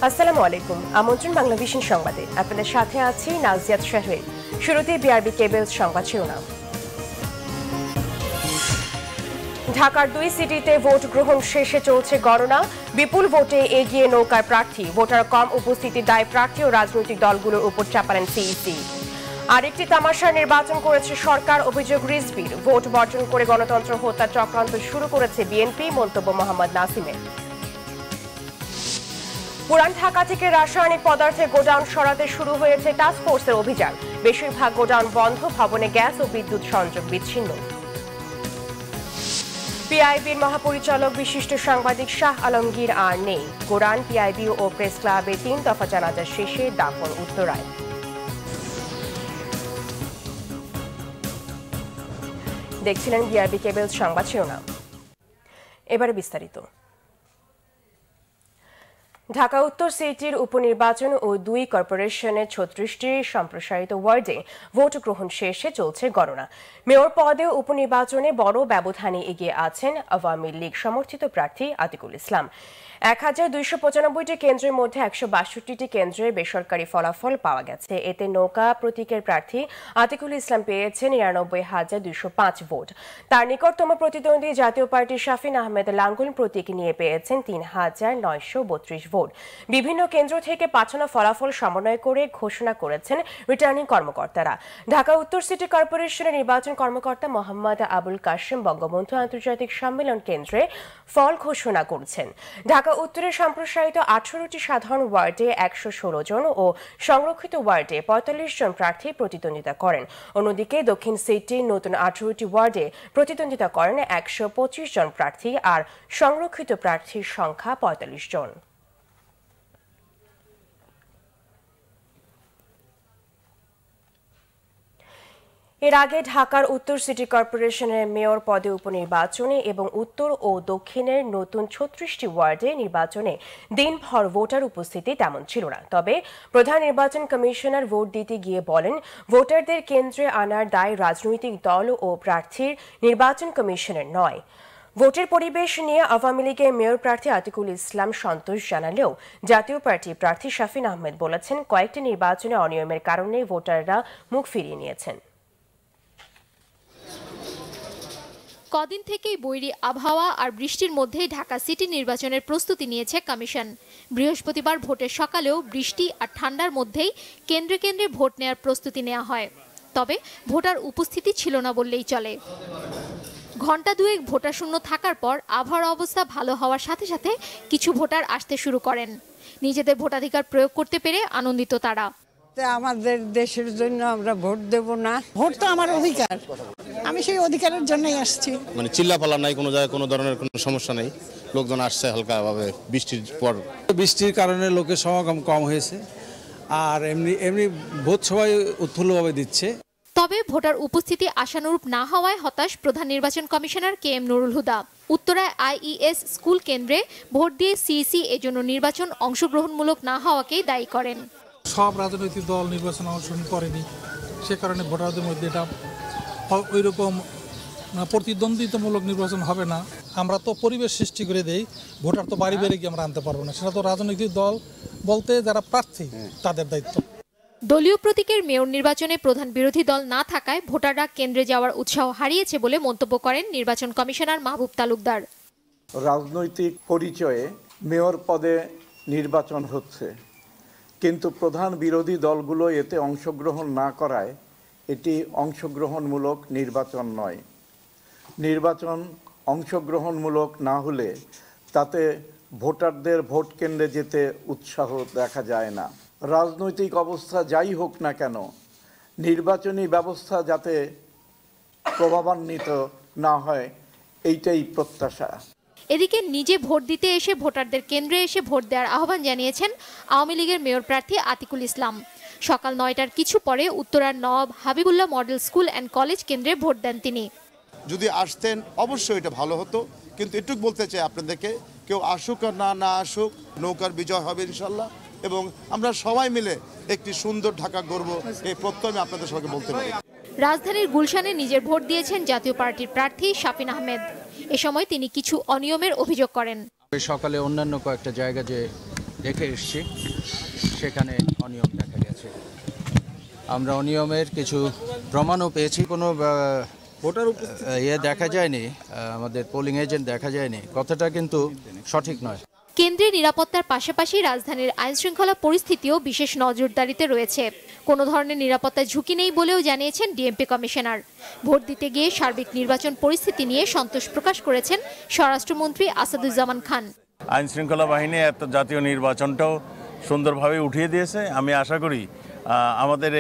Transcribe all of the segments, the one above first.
আসসালামু আলাইকুম। আমন্ত্রণ বাংলাভিশন সংবাদে আপনাদের সাথে আছি নাজিয়াত শাহরিয়ার। শুরুতে বিআরবি কেবলস সংবাদ শিরোনাম। ঢাকার 2 সিটিতে ভোট গ্রহণ শেষে চলছে গণনা। বিপুল ভোটে এগিয়ে নৌকার প্রার্থী। ভোটার কম উপস্থিতির দায় প্রার্থী ও রাজনৈতিক দলগুলোর উপর চাপালেন সিইসি। আরেকটি তামাশার নির্বাচন করেছে সরকার, অভিযোগ রিজভির। ভোট বর্জন করে গণতন্ত্র হত্যা চক্রান্ত শুরু করেছে বিএনপি, মন্তব্য মোহাম্মদ নাসিমের। পুরান ঢাকা থেকে রাসায়নিক পদার্থের গোডাউন সরাতে শুরু হয়েছে টাস্কফোর্সের অভিযান। বেশিরভাগ গোডাউন বন্ধ, ভবনে গ্যাস ও বিদ্যুৎ সংযোগ বিচ্ছিন্ন। পিআইবির মহাপরিচালক বিশিষ্ট সাংবাদিক শাহ আলমগীর আর নেই। কোরআন, পিআইবি ও প্রেস ক্লাবে 3 দফা জানাজা শেষে দাফন উত্তরায়। দেখছিলেন বিআরবি কেবলস সংবাদ শিরোনাম। এবারে বিস্তারিত। ঢাকা উত্তর সিটির উপনির্বাচন ও 2 কর্পোরেশনের 36টি সম্প্রসারিত ওয়ার্ডে ভোট গ্রহণ শেষে চলছে গণনা। মেয়র পদে উপনির্বাচনে বড় ব্যবধানে এগিয়ে আছেন আওয়ামী লীগ সমর্থিত প্রার্থী আতিকুল ইসলাম। 1295টি কেন্দ্রের মধ্যে 162টি কেন্দ্রে বেসরকারি ফলাফল পাওয়া গেছে। এতে নৌকা প্রতীকের প্রার্থী আতিকুল ইসলাম পেয়েছেন 99,205 ভোট। তার নিকটতম প্রতিদ্বন্দ্বী জাতীয় পার্টির শাফিন আহমেদ লাঙ্গল প্রতীক নিয়ে পেয়েছেন 3,932 ভোট। বিভিন্ন কেন্দ্র থেকে পাঠানো ফলাফল সমন্বয় করে ঘোষণা করেছেন রিটার্নিং কর্মকর্তারা। ঢাকা উত্তর সিটি কর্পোরেশনের নির্বাচন কর্মকর্তা মোহাম্মদ আবুল কাশেম বঙ্গবন্ধু আন্তর্জাতিক সম্মেলন কেন্দ্রে ফল ঘোষণা করছেন। ঢাকা উত্তরের সম্প্রসারিত 18টি সাধারণ ওয়ার্ডে 116 জন ও সংরক্ষিত ওয়ার্ডে 45 জন প্রার্থী প্রতিদ্বন্দ্বিতা করেন। অন্যদিকে দক্ষিণ সিটির নতুন 18টি ওয়ার্ডে প্রতিদ্বন্দ্বিতা করেন 125 জন প্রার্থী, আর সংরক্ষিত প্রার্থীর সংখ্যা 45 জন। এর আগে ঢাকার উত্তর সিটি কর্পোরেশনের মেয়র পদে উপনির্বাচনে এবং উত্তর ও দক্ষিণের নতুন 36টি ওয়ার্ডে নির্বাচনে দিনভর ভোটার উপস্থিতি তেমন ছিল না। তবে প্রধান নির্বাচন কমিশনার ভোট দিতে গিয়ে বলেন, ভোটারদের কেন্দ্রে আনার দায় রাজনৈতিক দল ও প্রার্থীর, নির্বাচন কমিশনের নয়। ভোটের পরিবেশ নিয়ে আওয়ামী লীগের মেয়র প্রার্থী আতিকুল ইসলাম সন্তোষ জানালেও জাতীয় পার্টির প্রার্থী শাফিন আহমেদ বলেছেন, কয়েকটি নির্বাচনে অনিয়মের কারণে ভোটাররা মুখ ফিরিয়ে নিয়েছেন। কদিন থেকেই বৈরী আবহাওয়া আর বৃষ্টির মধ্যেই ঢাকা সিটি নির্বাচনের প্রস্তুতি নিয়েছে কমিশন। বৃহস্পতিবার ভোটের সকালেও বৃষ্টি আর ঠান্ডার মধ্যেই কেন্দ্রে কেন্দ্রে ভোট নেওয়ার প্রস্তুতি নেওয়া হয়। তবে ভোটার উপস্থিতি ছিল না বললেই চলে। ঘণ্টা দুয়েক ভোটার শূন্য থাকার পর আবহাওয়ার অবস্থা ভালো হওয়ার সাথে সাথে কিছু ভোটার আসতে শুরু করেন। নিজেদের ভোটাধিকার প্রয়োগ করতে পেরে আনন্দিত তারা। আমাদের দেশের জন্য আমরা ভোট দেব না, ভোট তো আমার অধিকার, আমি সেই অধিকারের জন্যই আসছি। মানে চিল্লাপালা নাই, কোনো জায়গায় কোনো ধরনের কোনো সমস্যা নেই, লোকজন আসছে হালকাভাবে। বৃষ্টির পর বৃষ্টির কারণে লোকের সমাগম কম হয়েছে, আর এমনি ভোট সবাই উৎফুল্লভাবে দিচ্ছে। তবে ভোটার উপস্থিতি আশানুরূপ না হওয়ায় হতাশ প্রধান নির্বাচন কমিশনার KM নুরুল হুদা। উত্তরায় IES স্কুল কেন্দ্রে ভোট দিয়ে সিইসি এজন্য নির্বাচন অংশগ্রহণমূলক না হওয়াকেই দায়ী করেন। সব রাজনৈতিক দল নির্বাচনে অংশগ্রহণ করেনি, সে কারণে ভোটারদের মধ্যে এটা ওই রকম প্রতিদ্বন্দ্বিতামূলক নির্বাচন হবে না। আমরা তো পরিবেশ সৃষ্টি করে দেই, ভোটার তো বাড়ি বেড়ে গিয়ে আমরা আনতে পারবো না, সেটা তো রাজনৈতিক দল বলতে যারা প্রার্থী তাদের দায়িত্ব। দলীয় প্রতীকের মেয়র নির্বাচনে প্রধান বিরোধী দল না থাকায় ভোটাররা কেন্দ্রে যাওয়ার উৎসাহ হারিয়েছে বলে মন্তব্য করেন নির্বাচন কমিশনার মাহবুব তালুকদার। রাজনৈতিক পরিচয়ে মেয়র পদে নির্বাচন হচ্ছে, কিন্তু প্রধান বিরোধী দলগুলো এতে অংশগ্রহণ না করায় এটি অংশগ্রহণমূলক নির্বাচন নয়। নির্বাচন অংশগ্রহণমূলক না হলে তাতে ভোটারদের ভোট কেন্দ্রে যেতে উৎসাহ দেখা যায় না। রাজনৈতিক অবস্থা যাই হোক না কেন, নির্বাচনী ব্যবস্থা যাতে প্রভাবান্বিত না হয়, এইটাই প্রত্যাশা। এদিকে নিজে ভোট দিতে এসে ভোটারদের কেন্দ্রে এসে ভোট দেওয়ার আহ্বান জানিয়েছেন আওয়ামী লীগের মেয়র প্রার্থী আতিকুল ইসলাম। সকাল 9টার কিছু পরে উত্তরার Nawab Habibullah model school and college কেন্দ্রে ভোট দেন তিনি। যদি আসতেন অবশ্যই এটা ভালো হতো, কিন্তু এটুকু বলতে চাই আপনাদেরকে, কেউ আসুক আর না আসুক, নৌকার বিজয় হবে ইনশাল্লাহ, এবং আমরা সবাই মিলে একটি সুন্দর ঢাকা গড়ব, এই প্রত্যয় আমি আপনাদের সবাইকে বলতে পারি। রাজধানীর গুলশানে নিজের ভোট দিয়েছেন জাতীয় পার্টির প্রার্থী শাফিন আহমেদ। এ সময় তিনি কিছু অনিয়মের অভিযোগ করেন। সকালে অন্যান্য কয়েকটা জায়গা যে দেখে এসেছি, সেখানে অনিয়ম দেখা গেছে। আমরা অনিয়মের কিছু প্রমাণও পেয়েছি। কোনো ভোটার দেখা যায়নি, আমাদের পোলিং এজেন্ট দেখা যায়নি, কথাটা কিন্তু সঠিক নয়। কেন্দ্রের নিরাপত্তার পাশাপাশি রাজধানীর আইনশৃঙ্খলা পরিস্থিতিও বিশেষ নজরদারিতে রয়েছে। কোনো ধরনের নিরাপত্তার ঝুঁকি নেই বলেও জানিয়েছেন ডিএমপি কমিশনার। ভোট দিতে গিয়ে সার্বিক নির্বাচন পরিস্থিতি নিয়ে সন্তোষ প্রকাশ করেছেন স্বরাষ্ট্রমন্ত্রী আসাদুজ্জামান খান। আইনশৃঙ্খলা বাহিনী এত জাতীয় নির্বাচনটাও সুন্দরভাবে উঠিয়ে দিয়েছে। আমি আশা করি আমাদের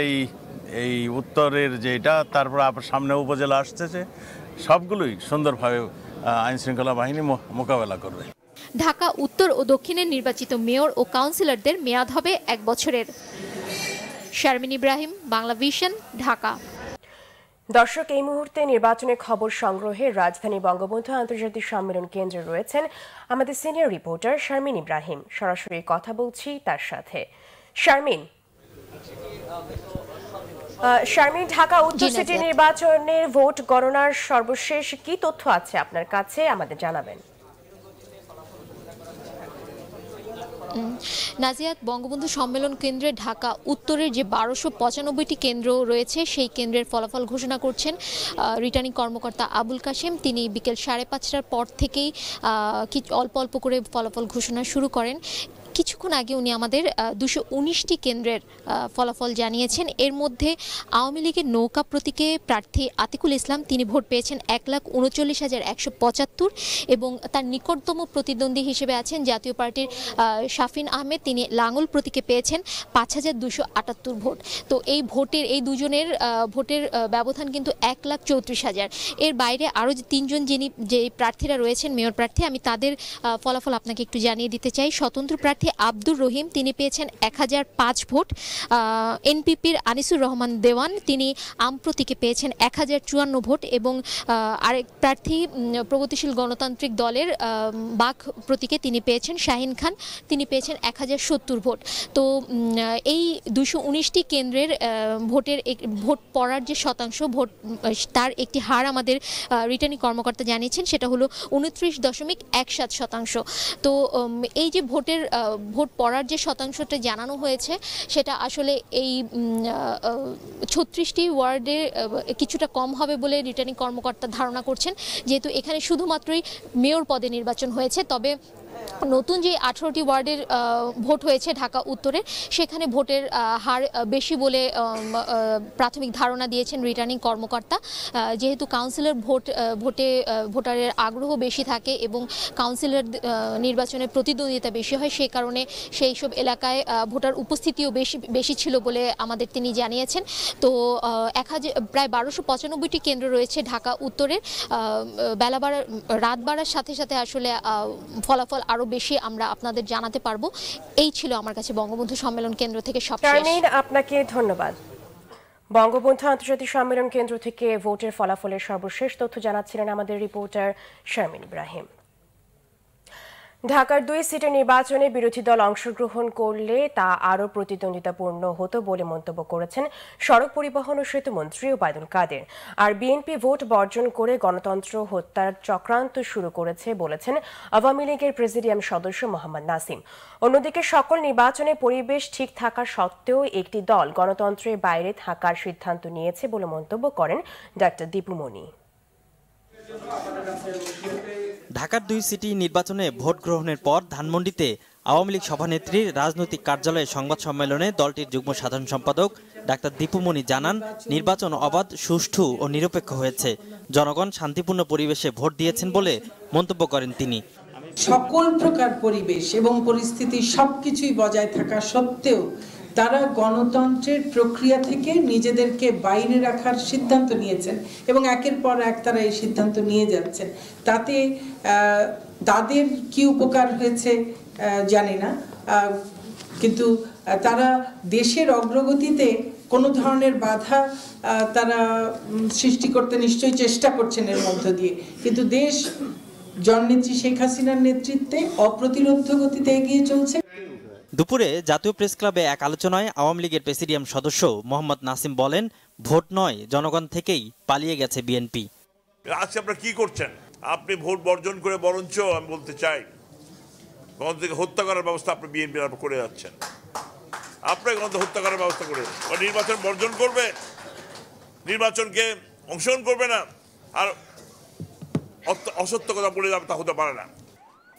এই উত্তরের যেটা, তারপর সামনে উপজেলা আসতেছে, সবগুলোই সুন্দরভাবে আইনশৃঙ্খলা বাহিনী মোকাবেলা করবে। ঢাকা উত্তর ও দক্ষিণের নির্বাচিত মেয়র ও কাউন্সিলরদের মেয়াদ হবে 1 বছরের। শারমিন ইব্রাহিম, বাংলা ভিশন, ঢাকা। দর্শক, এই মুহূর্তে নির্বাচনের খবর সংগ্রহে রাজধানী বঙ্গবন্ধু আন্তর্জাতিক সম্মেলন কেন্দ্রে রয়েছেন আমাদের সিনিয়র রিপোর্টার শারমিন ইব্রাহিম। সরাসরি কথা বলছি তার সাথে। শারমিন, ঢাকা উত্তর সিটি নির্বাচনের ভোট গণনার সর্বশেষ কি তথ্য আছে আপনার কাছে, আমাদের জানাবেন। নাজিয়াত, বঙ্গবন্ধু সম্মেলন কেন্দ্রে ঢাকা উত্তরের যে 1295টি কেন্দ্র রয়েছে সেই কেন্দ্রের ফলাফল ঘোষণা করছেন রিটার্নিং কর্মকর্তা আবুল কাশেম। তিনি বিকেল 5:30টার পর থেকেই অল্প অল্প করে ফলাফল ঘোষণা শুরু করেন। কিছুক্ষণ আগে উনি আমাদের 219টি কেন্দ্রের ফলাফল জানিয়েছেন। এর মধ্যে আওয়ামী লীগের নৌকা প্রতীকে প্রার্থী আতিকুল ইসলাম, তিনি ভোট পেয়েছেন 1,39,175 এবং তার নিকটতম প্রতিদ্বন্দ্বী হিসেবে আছেন জাতীয় পার্টির শাফিন আহমেদ, তিনি লাঙ্গল প্রতীকে পেয়েছেন 5,278 ভোট। তো এই এই দুজনের ভোটের ব্যবধান কিন্তু 1,34,000। এর বাইরে আরও যে 3জন যে প্রার্থীরা রয়েছেন মেয়র প্রার্থী, আমি তাদের ফলাফল আপনাকে একটু জানিয়ে দিতে চাই। স্বতন্ত্র প্রার্থী আব্দুর রহিম, তিনি পেয়েছেন 1005 ভোট। এনপিপির আনিসুর রহমান দেওয়ান, তিনি আম প্রতীকে পেয়েছেন 1054 ভোট এবং আরেক প্রার্থী প্রগতিশীল গণতান্ত্রিক দলের বাঘ প্রতীকে তিনি পেয়েছেন শাহিন খান, তিনি পেয়েছেন 1070 ভোট। তো এই 219টি কেন্দ্রের ভোট পড়ার যে শতাংশ, তার একটি হার আমাদের রিটার্নিং কর্মকর্তা জানিয়েছেন, সেটা হলো 29.17%। তো এই যে ভোট পড়ার যে শতাংশটা জানানো হয়েছে, সেটা আসলে এই 36টি ওয়ার্ডে কিছুটা কম হবে বলে রিটার্নিং কর্মকর্তা ধারণা করছেন, যেহেতু এখানে শুধুমাত্রই মেয়র পদে নির্বাচন হয়েছে। তবে নতুন যে 18টি ওয়ার্ডের ভোট হয়েছে ঢাকা উত্তরে, সেখানে ভোটের হার বেশি বলে প্রাথমিক ধারণা দিয়েছেন রিটার্নিং কর্মকর্তা। যেহেতু কাউন্সিলর ভোটারের আগ্রহ বেশি থাকে এবং কাউন্সিলর নির্বাচনে প্রতিদ্বন্দ্বিতা বেশি হয়, সে কারণে সেই সব এলাকায় ভোটার উপস্থিতিও বেশি ছিল বলে আমাদের তিনি জানিয়েছেন। তো প্রায় 1295টি কেন্দ্র রয়েছে ঢাকা উত্তরে। রাত বাড়ার সাথে সাথে আসলে ফলাফল আরো বেশি আমরা আপনাদের জানাতে পারবো। এই ছিল আমার কাছে বঙ্গবন্ধু সম্মেলন কেন্দ্র থেকে সবশেষ। আপনাকে ধন্যবাদ। বঙ্গবন্ধু আন্তর্জাতিক সম্মেলন কেন্দ্র থেকে ভোটের ফলাফলের সর্বশেষ তথ্য জানাচ্ছিলেন আমাদের রিপোর্টার শারমিন ইব্রাহিম। ঢাকার 2 সিটের নির্বাচনে বিরোধী দল অংশগ্রহণ করলে তা আরও প্রতিদ্বন্দ্বিতাপূর্ণ হতো বলে মন্তব্য করেছেন সড়ক পরিবহন ও সেতুমন্ত্রী ওবায়দুল কাদের। আর বিএনপি ভোট বর্জন করে গণতন্ত্র হত্যার চক্রান্ত শুরু করেছে বলেছেন আওয়ামী লীগের প্রেসিডিয়াম সদস্য মোহাম্মদ নাসিম। অন্যদিকে সকল নির্বাচনে পরিবেশ ঠিক থাকা সত্ত্বেও একটি দল গণতন্ত্রের বাইরে থাকার সিদ্ধান্ত নিয়েছে বলে মন্তব্য করেন ডাক্তার দীপু মনি। ঢাকার 2 সিটি নির্বাচনে ভোট গ্রহণের পর ধানমন্ডিতে আওয়ামী লীগ সভানেত্রীর রাজনৈতিক কার্যালয়ে সংবাদ সম্মেলনে দলটির যুগ্ম সাধারণ সম্পাদক ডাক্তার দীপু মনি জানান, নির্বাচন অবাধ, সুষ্ঠু ও নিরপেক্ষ হয়েছে। জনগণ শান্তিপূর্ণ পরিবেশে ভোট দিয়েছেন বলে মন্তব্য করেন তিনি। সকল প্রকার পরিবেশ এবং পরিস্থিতি সবকিছুই বজায় থাকা সত্ত্বেও তারা গণতন্ত্রের প্রক্রিয়া থেকে নিজেদেরকে বাইরে রাখার সিদ্ধান্ত নিয়েছেন এবং একের পর এক তারা এই সিদ্ধান্ত নিয়ে যাচ্ছেন। তাতে তাদের কি উপকার হয়েছে জানি না, কিন্তু তারা দেশের অগ্রগতিতে কোনো ধরনের বাধা তারা সৃষ্টি করতে নিশ্চয়ই চেষ্টা করছেন এর মধ্য দিয়ে, কিন্তু দেশ জননেত্রী শেখ হাসিনার নেতৃত্বে অপ্রতিরোধ্য গতিতে এগিয়ে চলছে। দুপুরে জাতীয় প্রেস ক্লাবে এক আলোচনায় আওয়ামী লীগের প্রেসিডিয়াম সদস্য মোহাম্মদ নাসিম বলেন, ভোট নয়, জনগণ থেকেই পালিয়ে গেছে বিএনপি। আজকে আপনারা কি করছেন? আপনি ভোট বর্জন করে বরঞ্চ আমি বলতে চাই গণতন্ত্রকে হত্যা করার ব্যবস্থা আপনি বিএনপি করে যাচ্ছেন। আপনাকে গণতন্ত্র হত্যা করার ব্যবস্থা করে নির্বাচন বর্জন করবে, নির্বাচনকে অংশগ্রহণ করবে না, আর অসত্য কথা বলে যাবে, তা হতে পারে না।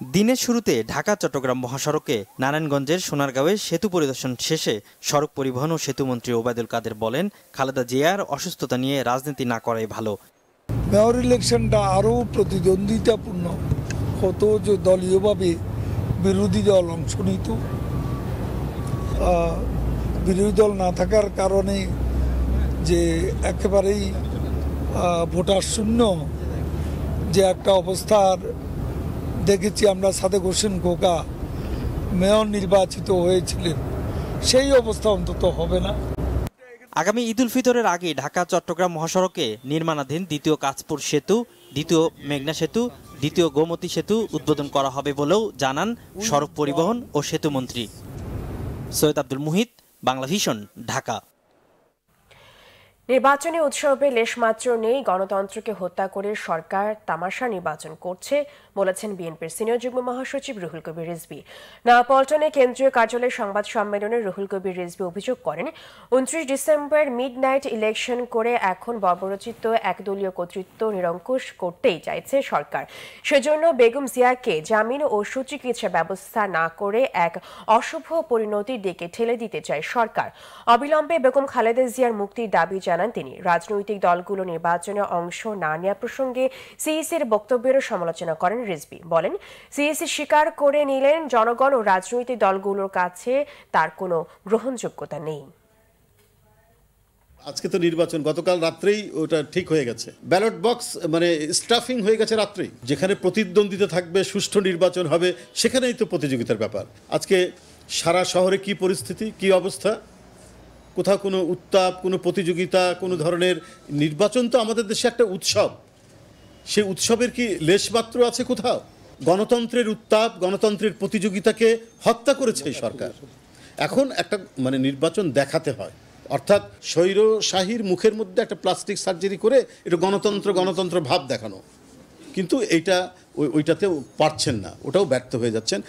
দিনের শুরুতে ঢাকা চট্টগ্রাম মহাসড়কে নারায়ণগঞ্জের সোনারগাঁওয়ে সেতু পরিদর্শন শেষে সড়ক পরিবহন ও সেতুমন্ত্রী ওবায়দুল কাদের বলেন, খালেদা জিয়ার অসুস্থতা নিয়ে রাজনীতি না করাই ভালো। মেয়র ইলেকশনটা আরও প্রতিদ্বন্দ্বিতাপূর্ণ হতো যে দলীয়ভাবে বিরোধী দল অংশ নিত। বিরোধী দল না থাকার কারণে যে একেবারেই ভোটার শূন্য যে একটা অবস্থার দেখেছি আমরা, সাদেক হোসেন খোকা মেয়র নির্বাচিত হয়েছিলেন, সেই অবস্থা অন্তত হবে না। আগামী ঈদ উল ফিতরের আগে ঢাকা চট্টগ্রাম মহাসড়কে নির্মাণাধীন দ্বিতীয় কাঁচপুর সেতু, দ্বিতীয় মেঘনা সেতু, দ্বিতীয় গোমতী সেতু উদ্বোধন করা হবে বলেও জানান সড়ক পরিবহন ও সেতুমন্ত্রী। সৈয়দ আব্দুল মুহিত, বাংলা ভিশন, ঢাকা। নির্বাচনী উৎসবে লেশমাত্র নেই, গণতন্ত্রকে হত্যা করে সরকার তামাশা নির্বাচন করছে বলেছেন বিএনপির সিনিয়র যুগ্ম মহাসচিব রুহুল কবির রিজভী। নয়াপল্টনে কেন্দ্রীয় কার্যালয়ে সংবাদ সম্মেলনে রুহুল কবির রিজভী অভিযোগ করেন, 29 ডিসেম্বর মিডনাইট ইলেকশন করে এখন বর্বরচিত একদলীয় কর্তৃত্ব নিরঙ্কুশ করতেই চাইছে সরকার। সেজন্য বেগম জিয়াকে জামিন ও সুচিকিৎসা ব্যবস্থা না করে এক অশুভ পরিণতির দিকে ঠেলে দিতে চায় সরকার। অবিলম্বে বেগম খালেদা জিয়ার মুক্তির দাবি জানান তিনি। রাজনৈতিক দলগুলো নির্বাচনে অংশ না নেওয়া প্রসঙ্গে সিইসির বক্তব্যেরও সমালোচনা করেন রিজভী। বলেন, সিইসি স্বীকার করে নিলেন জনগণ ও রাজনৈতিক দলগুলোর কাছে তার কোনো গ্রহণযোগ্যতা নেই। আজকে তো নির্বাচন, গতকাল রাত্রেই ওটা ঠিক হয়ে গেছে। ব্যালট বক্স মানে স্টাফিং হয়ে গেছে রাত্রেই। যেখানে প্রতিদ্বন্দ্বিতা থাকবে, সুষ্ঠু নির্বাচন হবে, সেখানেই তো প্রতিযোগিতার ব্যাপার। আজকে সারা শহরে কি পরিস্থিতি, কি অবস্থা, কোথাও কোনো উত্তাপ, কোনো প্রতিযোগিতা, কোনো ধরনের নির্বাচন তো আমাদের দেশে একটা উৎসব। সেই উৎসবের কি লেশমাত্র আছে কোথাও? গণতন্ত্রের উত্তাপ, গণতন্ত্রের প্রতিযোগিতাকে হত্যা করেছে এই সরকার। এখন একটা মানে নির্বাচন দেখাতে হয়, অর্থাৎ স্বৈরশাহীর মুখের মধ্যে একটা প্লাস্টিক সার্জারি করে এটা গণতন্ত্র ভাব দেখানো, কিন্তু এইটা ওইটাতেও পারছেন না, ওটাও ব্যর্থ হয়ে যাচ্ছেন।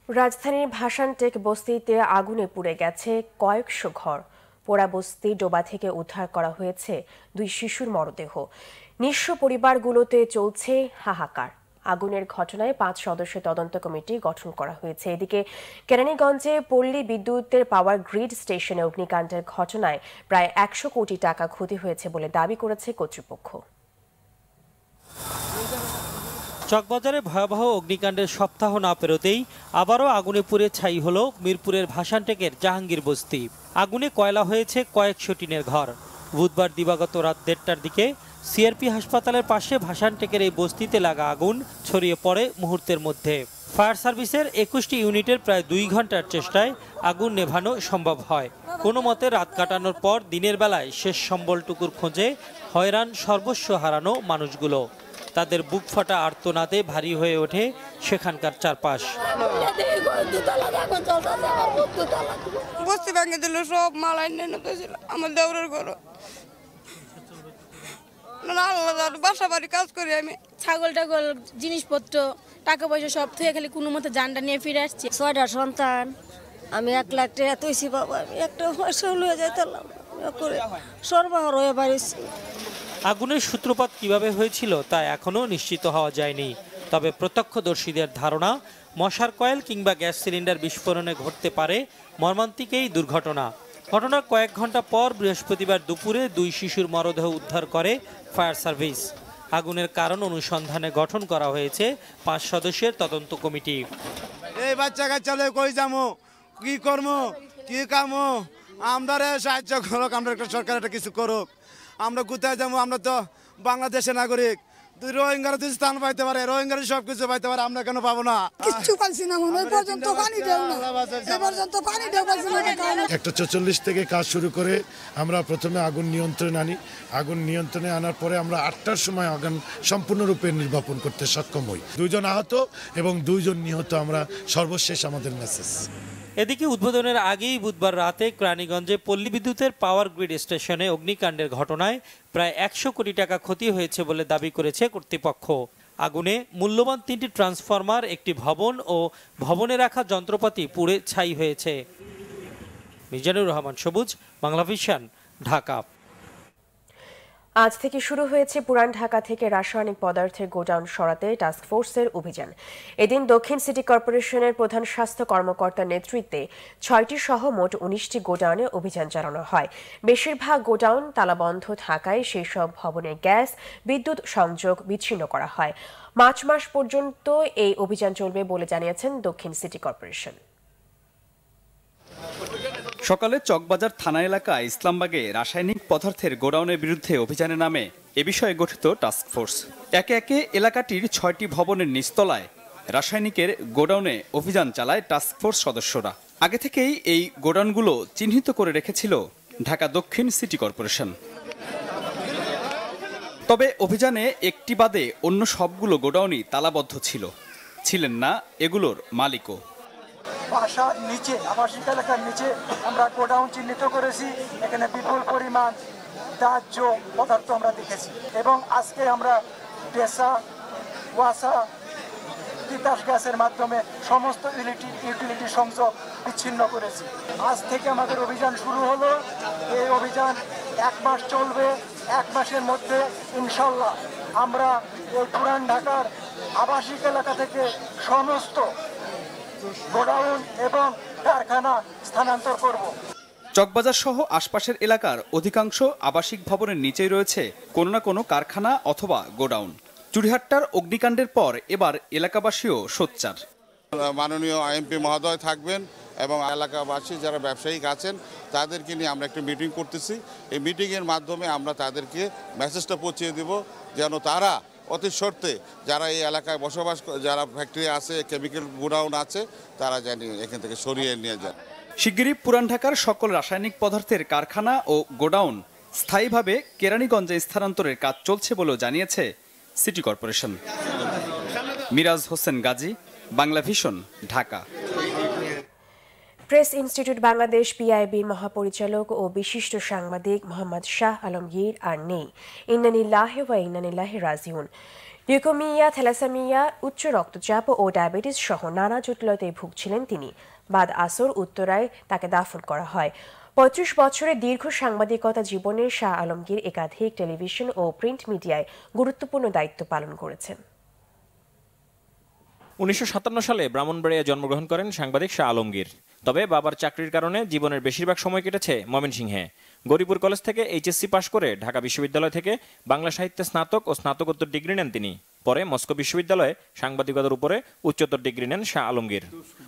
রাজধানীর ভাসানটেক বস্তিতে আগুনে পুড়ে গেছে কয়েকশো ঘর। পোড়া বস্তি ডোবা থেকে উদ্ধার করা হয়েছে 2 শিশুর মরদেহ। নিঃস্ব পরিবারগুলোতে চলছে হাহাকার। আগুনের ঘটনায় 5 সদস্যের তদন্ত কমিটি গঠন করা হয়েছে। এদিকে কেরানীগঞ্জে পল্লী বিদ্যুতের পাওয়ার গ্রিড স্টেশনে অগ্নিকাণ্ডের ঘটনায় প্রায় 100 কোটি টাকা ক্ষতি হয়েছে বলে দাবি করেছে কর্তৃপক্ষ। চকবাজারে ভয়াবহ অগ্নিকাণ্ডের সপ্তাহ না পেরোতেই আবারও আগুনে পুড়ে ছাই হলো মিরপুরের ভাসানটেকের জাহাঙ্গীর বস্তি। আগুনে কয়লা হয়েছে কয়েকশো টিনের ঘর। বুধবার দিবাগত রাত 1:30টার দিকে সিআরপি হাসপাতালের পাশে ভাসানটেকের এই বস্তিতে লাগা আগুন ছড়িয়ে পড়ে মুহূর্তের মধ্যে। ফায়ার সার্ভিসের 21টি ইউনিটের প্রায় 2 ঘন্টার চেষ্টায় আগুন নেভানো সম্ভব হয়। কোনো মতে রাত কাটানোর পর দিনের বেলায় শেষ সম্বলটুকুর খোঁজে হয়রান সর্বস্ব হারানো মানুষগুলো। তাদের বুক ফাটা আর্তনাদে ভারী হয়ে ওঠে সেখানকার চারপাশ। বস্তি ভেঙে দিল, সব মাল আমার দেওরের ঘর। বাসা বাড়ি কাজ করি আমি, ছাগল টাগল জিনিসপত্র টাকা পয়সা সব থেকে খালি কোনো মতো জানটা নিয়ে ফিরে আসছি। 6টা সন্তান, আমি 1 লাখ টাকা তৈছি বাবা, আমি একটা পয়সা হয়ে যাইতাম করে সর্বহার হয়ে বাড়িছি। আগুনের সূত্রপাত কিভাবে হয়েছিল তা এখনও নিশ্চিত হওয়া যায়নি। তবে প্রত্যক্ষদর্শীদের ধারণা, মশার কয়েল কিংবা গ্যাস সিলিন্ডার বিস্ফোরণে ঘটতে পারে মর্মান্তিক এই দুর্ঘটনা। ঘটনার কয়েক ঘন্টা পর বৃহস্পতিবার দুপুরে 2 শিশুর মরদেহ উদ্ধার করে ফায়ার সার্ভিস। আগুনের কারণ অনুসন্ধানে গঠন করা হয়েছে 5 সদস্যের তদন্ত কমিটি। এই বাচ্চা কাচ্চালে কই যামো, কি করবো, কি কামো, আমরা সাহায্য করুক, আমরা একটা সরকার একটা কিছু করুক। আমরা কোথায় যাবো? আমরা তো বাংলাদেশের নাগরিক। রোহিঙ্গারা যদি স্থান পাইতে পারে, রোহিঙ্গারা সবকিছু পাইতে পারে, আমরা কেন পাবো না? কিচ্ছু পাইছি না, মনে পর্যন্ত পানি দেও না, এ পর্যন্ত পানি দেও পাইছি না। 144 থেকে কাজ শুরু করে আমরা প্রথমে আগুন নিয়ন্ত্রণে আনি। আগুন নিয়ন্ত্রণে আনার পরে আমরা 8টার সময় আগুন সম্পূর্ণরূপে নির্বাপন করতে সক্ষম হই। 2 জন আহত এবং 2 জন নিহত আমরা সর্বশেষ আমাদের মেসেজ। এদিকে উদ্বোধনের আগেই বুধবার রাতে কেরানীগঞ্জে পল্লী বিদ্যুতের পাওয়ার গ্রিড স্টেশনে অগ্নিকাণ্ডের ঘটনায় প্রায় 100 কোটি টাকা ক্ষতি হয়েছে বলে দাবি করেছে কর্তৃপক্ষ। আগুনে মূল্যবান 3টি ট্রান্সফরমার, একটি ভবন ও ভবনে রাখা যন্ত্রপাতি পুড়ে ছাই হয়েছে। মিজানুর রহমান সবুজ, বাংলা ভিশন, ঢাকা। আজ থেকে শুরু হয়েছে পুরান ঢাকা থেকে রাসায়নিক পদার্থের গোডাউন সরাতে টাস্কফোর্সের অভিযান। এদিন দক্ষিণ সিটি কর্পোরেশনের প্রধান স্বাস্থ্য কর্মকর্তার নেতৃত্বে 6টি সহ মোট 19টি গোডাউনে অভিযান চালানো হয়। বেশিরভাগ গোডাউন তালাবন্ধ থাকায় সেই সব ভবনের গ্যাস, বিদ্যুৎ সংযোগ বিচ্ছিন্ন করা হয়। মার্চ মাস পর্যন্ত এই অভিযান চলবে বলে জানিয়েছেন দক্ষিণ সিটি কর্পোরেশন। সকালে চকবাজার থানা এলাকায় ইসলামবাগে রাসায়নিক পদার্থের গোডাউনের বিরুদ্ধে অভিযানে নামে এ বিষয়ে গঠিত টাস্কফোর্স। একে একে এলাকাটির 6টি ভবনের নিচতলায় রাসায়নিকের গোডাউনে অভিযান চালায় টাস্কফোর্স সদস্যরা। আগে থেকেই এই গোডাউনগুলো চিহ্নিত করে রেখেছিল ঢাকা দক্ষিণ সিটি কর্পোরেশন। তবে অভিযানে একটি বাদে অন্য সবগুলো গোডাউনই তালাবদ্ধ ছিলেন না এগুলোর মালিকও। বাসার নিচে, আবাসিক এলাকার নিচে আমরা গোডাউন চিহ্নিত করেছি। এখানে বিপুল পরিমাণ দাহ্য পদার্থ আমরা দেখেছি এবং আজকে আমরা পেশা, ওয়াসা, তিতাস গ্যাসের মাধ্যমে সমস্ত ইউটিলিটি সংযোগ বিচ্ছিন্ন করেছি। আজ থেকে আমাদের অভিযান শুরু হলো। এই অভিযান 1 মাস চলবে। 1 মাসের মধ্যে ইনশাল্লাহ আমরা এই পুরান ঢাকার আবাসিক এলাকা থেকে সমস্ত গোডাউন এবং কারখানা স্থানান্তর করব। চকবাজার সহ আশপাশের এলাকার অধিকাংশ আবাসিক ভবনের নিচেই রয়েছে কোনো না কোনো কারখানা অথবা গোডাউন। চুড়িহাট্টার অগ্নিকাণ্ডের পর এবার এলাকাবাসীও সোচ্চার। মাননীয় আইএমপি মহোদয় থাকবেন এবং এলাকাবাসী যারা ব্যবসায়িক আছেন তাদেরকে নিয়ে আমরা একটা মিটিং করতেছি। এই মিটিংয়ের মাধ্যমে আমরা তাদেরকে মেসেজটা পৌঁছে দেব যেন তারা অতি শর্তে যারা এই এলাকায় বসবাস, যারা ফ্যাক্টরি আছে, কেমিক্যাল গোডাউন আছে, তারা জানি এখান থেকে সরিয়ে নিয়ে যায়। শিগগিরই পুরান ঢাকার সকল রাসায়নিক পদার্থের কারখানা ও গোডাউন স্থায়ীভাবে কেরানীগঞ্জে স্থানান্তরের কাজ চলছে বলেও জানিয়েছে city corporation. Miraj Hossain Gazi, Bangla Vision, Dhaka. Press Institute Bangladesh পিআইবির মহাপরিচালক ও বিশিষ্ট সাংবাদিক মোহাম্মদ শাহ আলমগীর আর নেই। ইন্না লিল্লাহি ওয়া ইন্না ইলাইহি রাজিউন। লিউকেমিয়া, থ্যালাসেমিয়া, উচ্চ রক্তচাপ ও ডায়াবেটিস সহ নানা জটিলতায় ভুগছিলেন তিনি। বাদ আসর উত্তরায় তাকে দাফন করা হয়। 35 বছরের দীর্ঘ সাংবাদিকতা জীবনে শাহ আলমগীর একাধিক টেলিভিশন ও প্রিন্ট মিডিয়ায় গুরুত্বপূর্ণ দায়িত্ব পালন করেছেন। 1957 সালে ব্রাহ্মণবাড়িয়ায় জন্মগ্রহণ করেন সাংবাদিক শাহ আলমগীর। তবে বাবার চাকরির কারণে জীবনের বেশিরভাগ সময় কেটেছে ময়মনসিংহে। গরিপুর কলেজ থেকে এইচএসসি পাশ করে ঢাকা বিশ্ববিদ্যালয় থেকে বাংলা সাহিত্যে স্নাতক ও স্নাতকোত্তর ডিগ্রি নেন তিনি। পরে মস্কো বিশ্ববিদ্যালয়ে সাংবাদিকতার উপরে উচ্চতর ডিগ্রি নেন শাহ আলমগীর।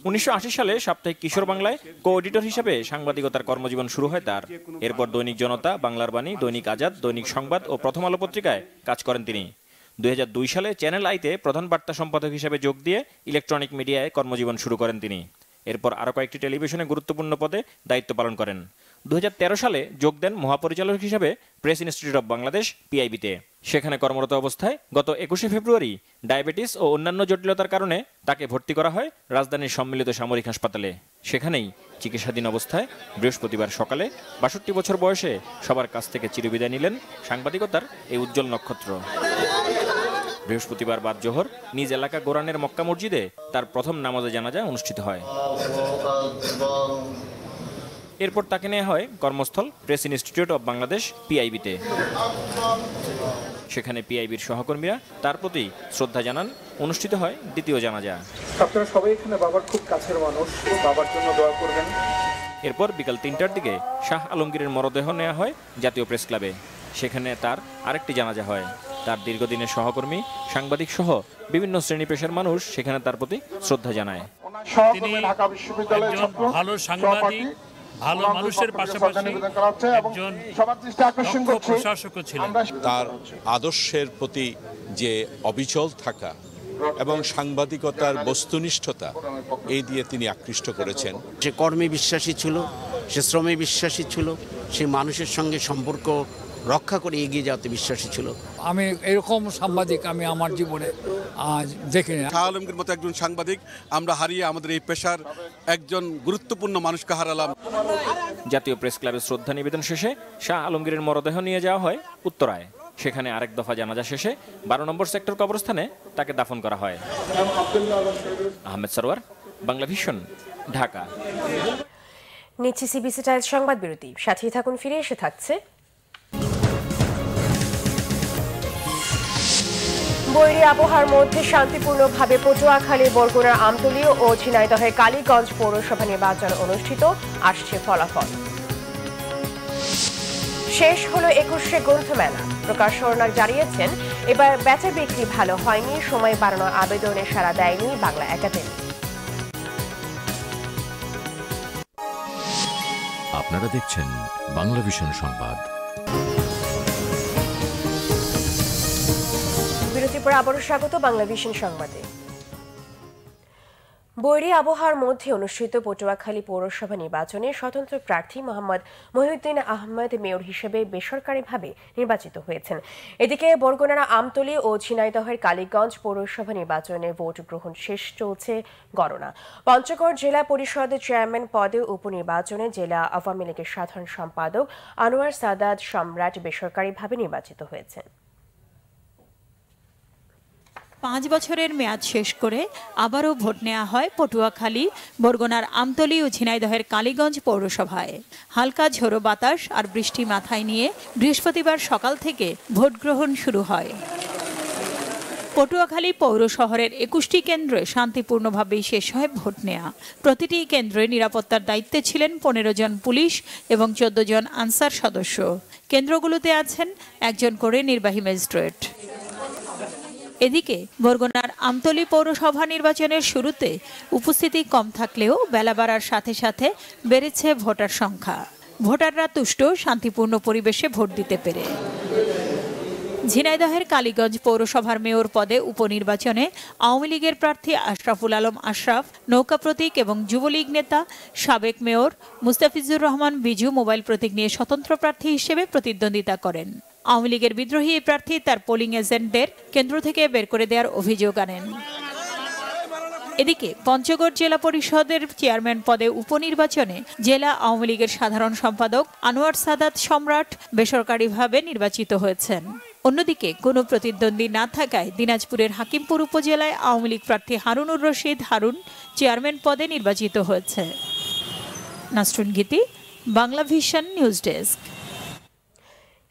1980 সালে সাপ্তাহিক কিশোর বাংলায় কো এডিটর হিসেবে সাংবাদিকতার কর্মজীবন শুরু হয় তার। এরপর দৈনিক জনতা, বাংলার বাণী, দৈনিক আজাদ, দৈনিক সংবাদ ও প্রথম আলো পত্রিকায় কাজ করেন তিনি। 2002 সালে চ্যানেল আইতে প্রধান বার্তা সম্পাদক হিসেবে যোগ দিয়ে ইলেকট্রনিক মিডিয়ায় কর্মজীবন শুরু করেন তিনি। এরপর আরও কয়েকটি টেলিভিশনে গুরুত্বপূর্ণ পদে দায়িত্ব পালন করেন। 2013 সালে যোগ দেন মহাপরিচালক হিসেবে প্রেস ইনস্টিটিউট অব বাংলাদেশ পিআইবিতে। সেখানে কর্মরত অবস্থায় গত 21 ফেব্রুয়ারি ডায়াবেটিস ও অন্যান্য জটিলতার কারণে তাকে ভর্তি করা হয় রাজধানীর সম্মিলিত সামরিক হাসপাতালে। সেখানেই চিকিৎসাধীন অবস্থায় বৃহস্পতিবার সকালে 62 বছর বয়সে সবার কাছ থেকে চিরবিদায় নিলেন সাংবাদিকতার এই উজ্জ্বল নক্ষত্র। বৃহস্পতিবার বাদ জোহর নিজ এলাকা গোরানের মক্কা মসজিদে তার প্রথম নামাজে জানাজা অনুষ্ঠিত হয়। এরপর তাকে নেওয়া হয় কর্মস্থল প্রেস ইনস্টিটিউট অব বাংলাদেশ পিআইবিতে। সেখানে পিআইবির সহকর্মীরা তার প্রতি শ্রদ্ধা জানান। অনুষ্ঠিত হয় দ্বিতীয় জানাজা। আপনারা সবাই এখানে বাবার খুব কাছের মানুষ, বাবার জন্য দোয়া করবেন। এরপর বিকাল 3টার দিকে শাহ আলমগীরের মরদেহ নেওয়া হয় জাতীয় প্রেস ক্লাবে। সেখানে তার আরেকটি জানাজা হয়। তার দীর্ঘদিনের সহকর্মী, সাংবাদিক সহ বিভিন্ন শ্রেণী পেশার মানুষ সেখানে তার প্রতি শ্রদ্ধা জানায়। তিনি একজন ভালো সাংবাদিক, ভালো মানুষের পাশাপাশি একজন দক্ষ প্রশাসকও ছিলেন। তার আদর্শের প্রতি যে অবিচল থাকা এবং সাংবাদিকতার বস্তুনিষ্ঠতা, এই দিয়ে তিনি আকৃষ্ট করেছেন। সে কর্মে বিশ্বাসী ছিল, সে শ্রমে বিশ্বাসী ছিল, সে মানুষের সঙ্গে সম্পর্ক রক্ষা করে এগিয়ে যাওয়াতে বিশ্বাসী ছিল। আমি এরকম সাংবাদিক আমি আমার জীবনে আজ দেখিনি। শাহ আলমগীর মতো একজন সাংবাদিক আমরা হারিয়ে আমাদের এই পেশার একজন গুরুত্বপূর্ণ মানুষকে হারালাম। জাতীয় প্রেস ক্লাবে শ্রদ্ধা নিবেদন শেষে শাহ আলমগীরের মরদেহ নিয়ে যাওয়া হয় উত্তরায়। সেখানে আরেক দফা জানাজা শেষে 12 নম্বর সেক্টর কবরস্থানে তাকে দাফন করা হয়। আহমেদ সরওয়ার, বাংলা ভিশন, ঢাকা। নিচ্ছি সিবিসি টাইমস সংবাদ বিরতি, সাথেই থাকুন, ফিরে এসে থাকছে বৈরী আবহাওয়ার মধ্যে শান্তিপূর্ণভাবে পটুয়াখালী, বরগুনার আমতলী ও ঝিনাইদহের কালীগঞ্জ পৌরসভা নির্বাচন অনুষ্ঠিত, আসছে ফলাফল। শেষ হলো 21শে গ্রন্থমেলা। প্রকাশনা জানিয়েছেন এবার বেচা বিক্রি ভালো হয়নি, সময় বাড়ানোর আবেদনে সাড়া দেয়নি বাংলা একাডেমি। আপনারা দেখছেন বাংলা ভিশন সংবাদ। বিরতির পর আবারও স্বাগত বাংলা ভিশন সংবাদে। বৈরী আবহাওয়ার মধ্যে অনুষ্ঠিত পটুয়াখালী পৌরসভা নির্বাচনে স্বতন্ত্র প্রার্থী মোহাম্মদ মহিউদ্দিন আহমেদ মেয়র হিসেবে বেসরকারিভাবে নির্বাচিত হয়েছেন। এদিকে বরগুনার আমতলী ও ঝিনাইদহের কালীগঞ্জ পৌরসভা নির্বাচনে ভোট গ্রহণ শেষ, চলছে গণনা। পঞ্চগড় জেলা পরিষদের চেয়ারম্যান পদে উপনির্বাচনে জেলা আওয়ামী লীগের সাধারণ সম্পাদক আনোয়ার সাদাত সম্রাট বেসরকারিভাবে নির্বাচিত হয়েছেন। 5 বছরের মেয়াদ শেষ করে আবারও ভোট নেওয়া হয় পটুয়াখালী, বরগুনার আমতলী ও ঝিনাইদহের কালীগঞ্জ পৌরসভায়। হালকা ঝোড়ো বাতাস আর বৃষ্টি মাথায় নিয়ে বৃহস্পতিবার সকাল থেকে ভোট গ্রহণ শুরু হয়। পটুয়াখালী পৌর শহরের 21টি কেন্দ্রে শান্তিপূর্ণভাবেই শেষ হয় ভোট নেওয়া। প্রতিটি কেন্দ্রে নিরাপত্তার দায়িত্বে ছিলেন 15 জন পুলিশ এবং 14 জন আনসার সদস্য। কেন্দ্রগুলোতে আছেন 1 জন করে নির্বাহী ম্যাজিস্ট্রেট। এদিকে বরগুনার আমতলী পৌরসভা নির্বাচনের শুরুতে উপস্থিতি কম থাকলেও বেলা বাড়ার সাথে সাথে বেড়েছে ভোটার সংখ্যা। ভোটাররা তুষ্ট, শান্তিপূর্ণ পরিবেশে ভোট দিতে পেরে। ঝিনাইদহের কালীগঞ্জ পৌরসভার মেয়র পদে উপনির্বাচনে আওয়ামী লীগের প্রার্থী আশরাফুল আলম আশরাফ, নৌকা প্রতীক এবং যুবলীগ নেতা সাবেক মেয়র মুস্তাফিজুর রহমান বিজু মোবাইল প্রতীক নিয়ে স্বতন্ত্র প্রার্থী হিসেবে প্রতিদ্বন্দ্বিতা করেন। আওয়ামী লীগের বিদ্রোহী এই প্রার্থী তার পোলিং এজেন্টদের কেন্দ্র থেকে বের করে দেওয়ার অভিযোগ আনেন। এদিকে পঞ্চগড় জেলা পরিষদের চেয়ারম্যান পদে উপনির্বাচনে জেলা আওয়ামী লীগের সাধারণ সম্পাদক আনোয়ার সাদাত সম্রাট বেসরকারিভাবে নির্বাচিত হয়েছেন। অন্যদিকে কোনো প্রতিদ্বন্দ্বী না থাকায় দিনাজপুরের হাকিমপুর উপজেলায় আওয়ামী লীগ প্রার্থী হারুনুর রশিদ হারুন চেয়ারম্যান পদে নির্বাচিত হয়েছে। নাসরুন গীতি, বাংলা ভিশন নিউজ ডেস্ক।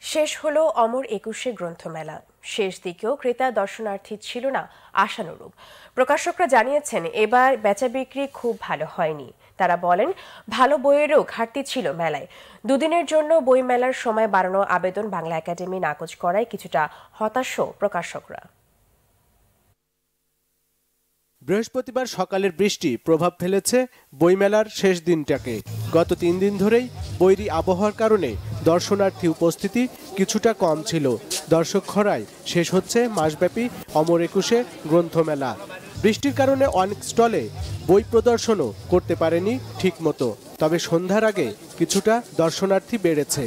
শেষ হলো অমর 21শে গ্রন্থমেলা। শেষ দিকেও ক্রেতা দর্শনার্থী ছিল না আশানুরূপ। প্রকাশকরা জানিয়েছেন এবার বেচা বিক্রি খুব ভালো হয়নি। তারা বলেন ভালো বইয়েরও ঘাটতি ছিল মেলায়। দুদিনের জন্য বই মেলার সময় বাড়ানো আবেদন বাংলা একাডেমি নাকচ করায় কিছুটা হতাশ প্রকাশকরা। বৃহস্পতিবার সকালের বৃষ্টি প্রভাব ফেলেছে বইমেলার শেষ দিনটাকে। গত 3 দিন ধরেই বৈরী আবহাওয়ার কারণে দর্শনার্থী উপস্থিতি কিছুটা কম ছিল। দর্শক খরায় শেষ হচ্ছে মাসব্যাপী অমর 21শে গ্রন্থমেলা। বৃষ্টির কারণে অনেক স্টলে বই প্রদর্শনও করতে পারেনি ঠিকমতো। তবে সন্ধ্যার আগে কিছুটা দর্শনার্থী বেড়েছে।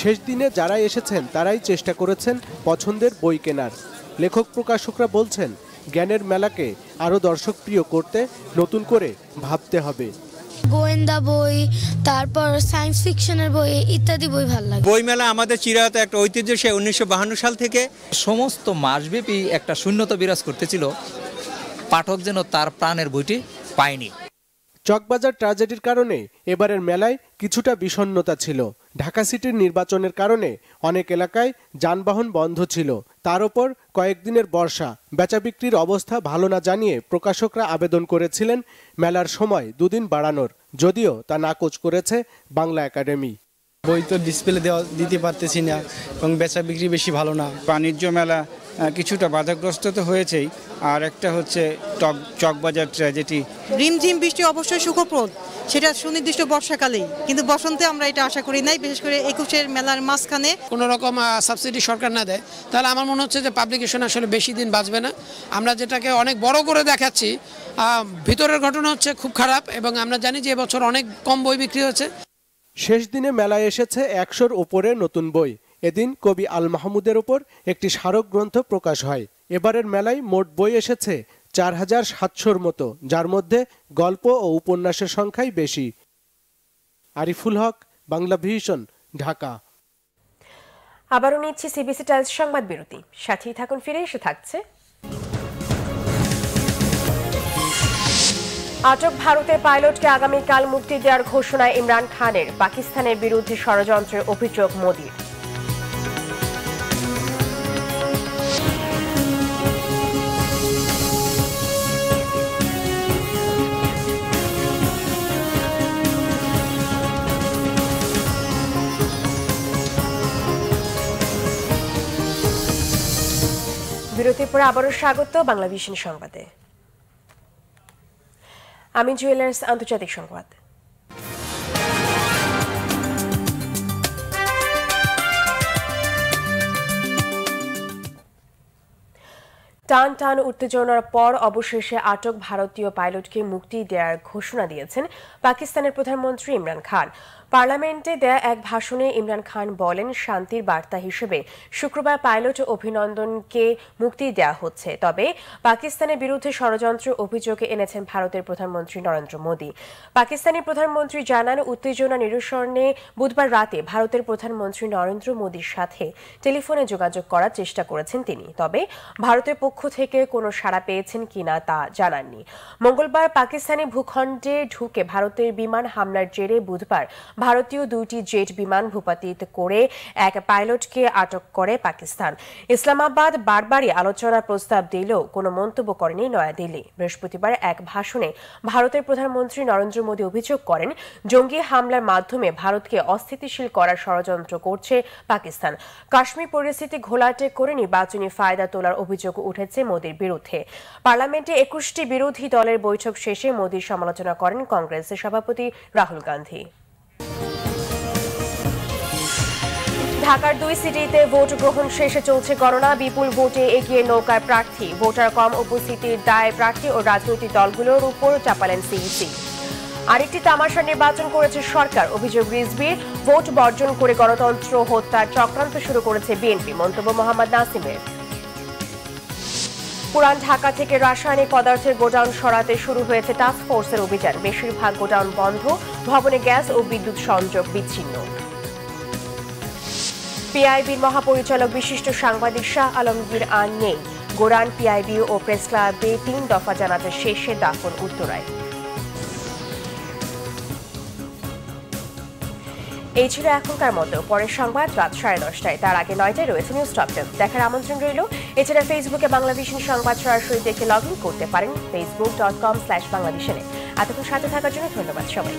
শেষ দিনে যারা এসেছেন তারাই চেষ্টা করেছেন পছন্দের বই কেনার। লেখক প্রকাশকরা বলছেন জ্ঞানের মেলাকে আরো দর্শক প্রিয় করতে নতুন করে ভাবতে হবে। গোয়েন্দা বই, তারপর সায়েন্স ফিকশনের বই ইত্যাদি বই ভালো লাগে। বইমেলা আমাদের চিরায়ত একটা ঐতিহ্য, সে 1952 সাল থেকে। সমস্ত মাসব্যাপী একটা শূন্যতা বিরাজ করতেছিল, পাঠক যেন তার প্রাণের বইটি পায়নি। চকবাজার ট্র্যাজেডির কারণে এবারের মেলায় কিছুটা বিষণ্ণতা ছিল। ঢাকা সিটির নির্বাচনের কারণে অনেক এলাকায় যানবাহন বন্ধ ছিল। তার উপর কয়েকদিনের বর্ষা, বেচা বিক্রির অবস্থা ভালো না জানিয়ে প্রকাশকরা আবেদন করেছিলেন মেলার সময় 2 দিন বাড়ানোর, যদিও তা নাকচ করেছে বাংলা একাডেমি। বই তো ডিসপ্লে দিতে পারতেছি না এবং বেচা বিক্রি বেশি ভালো না। বাণিজ্য মেলা কিছুটা বাধাগ্রস্ত তো হয়েছেই, আর একটা হচ্ছে চকবাজার ট্র্যাজেডি। রিমঝিম বৃষ্টি অবশ্যই সুখপ্রদ, সেটা সুনির্দিষ্ট বর্ষাকালেই, কিন্তু বসন্তে আমরা এটা আশা করি নাই। বিশেষ করে 21শে মেলার মাঝখানে কোনো রকম সাবসিডি সরকার না দেয়, তাহলে আমার মনে হচ্ছে যে পাবলিকেশন আসলে বেশি দিন বাঁচবে না। আমরা যেটাকে অনেক বড় করে দেখাচ্ছি, ভিতরের ঘটনা হচ্ছে খুব খারাপ, এবং আমরা জানি যে এবছর অনেক কম বই বিক্রি হচ্ছে। শেষ দিনে মেলায় এসেছে 100-র উপরে নতুন বই। এদিন কবি আল মাহমুদের উপর একটি স্মারক গ্রন্থ প্রকাশ হয়। এবারের মেলায় মোট বই এসেছে 4700-র মতো, যার মধ্যে গল্প ও উপন্যাসের সংখ্যাই বেশি। আরিফুল হক, বাংলা ভিশন, ঢাকা। আবারও নিচ্ছি সিবিসি টাইলস সংবাদ বিরতি, সাথেই থাকুন, ফিরে এসে থাকছে। আটক ভারতের পাইলটকে আগামীকাল মুক্তি দেওয়ার ঘোষণা ইমরান খানের, পাকিস্তানের বিরুদ্ধে ষড়যন্ত্রের অভিযোগ মোদির। বিরতির পরে আবারও স্বাগত বাংলা ভিশন সংবাদে। আমি জুয়েলার্স আন্তর্জাতিক সংবাদ। টান টান উত্তেজনার পর অবশেষে আটক ভারতীয় পাইলটকে মুক্তি দেওয়ার ঘোষণা দিয়েছেন পাকিস্তানের প্রধানমন্ত্রী ইমরান খান। পার্লামেন্টে দেয়া এক ভাষণে ইমরান খান বলেন, শান্তির বার্তা হিসেবে শুক্রবার পাইলট অভিনন্দনকে মুক্তি দেওয়া হচ্ছে। তবে পাকিস্তানের বিরুদ্ধে ষড়যন্ত্র অভিযোগে এনেছেন ভারতের প্রধানমন্ত্রী নরেন্দ্র মোদী। পাকিস্তানি প্রধানমন্ত্রী জানান, উত্তেজনা নিরসনে বুধবার রাতে ভারতের প্রধানমন্ত্রী নরেন্দ্র মোদীর সাথে টেলিফোনে যোগাযোগ করার চেষ্টা করেছেন তিনি, তবে ভারতের পক্ষ থেকে কোনো সাড়া পেয়েছেন কিনা তা জানাননি। মঙ্গলবার পাকিস্তানি ভূখণ্ডে ঢুকে ভারতের বিমান হামলার জেরে বুধবার ভারতীয় দুইটি জেট বিমান ভূপাতিত করে এক পাইলটকে আটক করে পাকিস্তান। ইসলামাবাদ বারবারই আলোচনার প্রস্তাব দিলেও কোনো মন্তব্য করেনি নয়াদিল্লি। বৃহস্পতিবার এক ভাষণে ভারতের প্রধানমন্ত্রী নরেন্দ্র মোদী অভিযোগ করেন, জঙ্গি হামলার মাধ্যমে ভারতকে অস্থিতিশীল করার ষড়যন্ত্র করছে পাকিস্তান। কাশ্মীর পরিস্থিতি ঘোলাটে করে নির্বাচনী ফায়দা তোলার অভিযোগ উঠেছে মোদীর বিরুদ্ধে। পার্লামেন্টে 21টি বিরোধী দলের বৈঠক শেষে মোদীর সমালোচনা করেন কংগ্রেসের সভাপতি রাহুল গান্ধী। ঢাকার 2 সিটিতে ভোট গ্রহণ শেষে চলছে গণনা। বিপুল ভোটে এগিয়ে নৌকার প্রার্থী। ভোটার কম উপস্থিতির দায় প্রার্থী ও রাজনৈতিক দলগুলোর উপর চাপালেন সিইসি। আরেকটি তামাশা নির্বাচন করেছে সরকার, অভিযোগ রিজভির। ভোট বর্জন করে গণতন্ত্র হত্যার চক্রান্ত শুরু করেছে বিএনপি, মন্তব্য মোহাম্মদ নাসিমের। পুরান ঢাকা থেকে রাসায়নিক পদার্থের গোডাউন সরাতে শুরু হয়েছে টাস্ক ফোর্সের অভিযান। বেশিরভাগ গোডাউন বন্ধ, ভবনে গ্যাস ও বিদ্যুৎ সংযোগ বিচ্ছিন্ন। পিআইবির মহাপরিচালক বিশিষ্ট সাংবাদিক শাহ আলমগীর আর নেই। গোরান পিআইবি ও প্রেস ক্লাবে 3 দফা জানাজা শেষে দাফন উত্তরায়। এই ছিল এখনকার মতো। পরের সংবাদ রাত 10:30টায়, তার আগে 9টায় রয়েছে নিউজ টপ 10 দেখার আমন্ত্রণ রইল। এছাড়া ফেসবুকে বাংলা ভিশন সংবাদ সরাসরি দেখে লগ ইন করতে পারেন facebook.com/বাংলাভিশনে। এতক্ষণ সাথে থাকার জন্য ধন্যবাদ সবাই।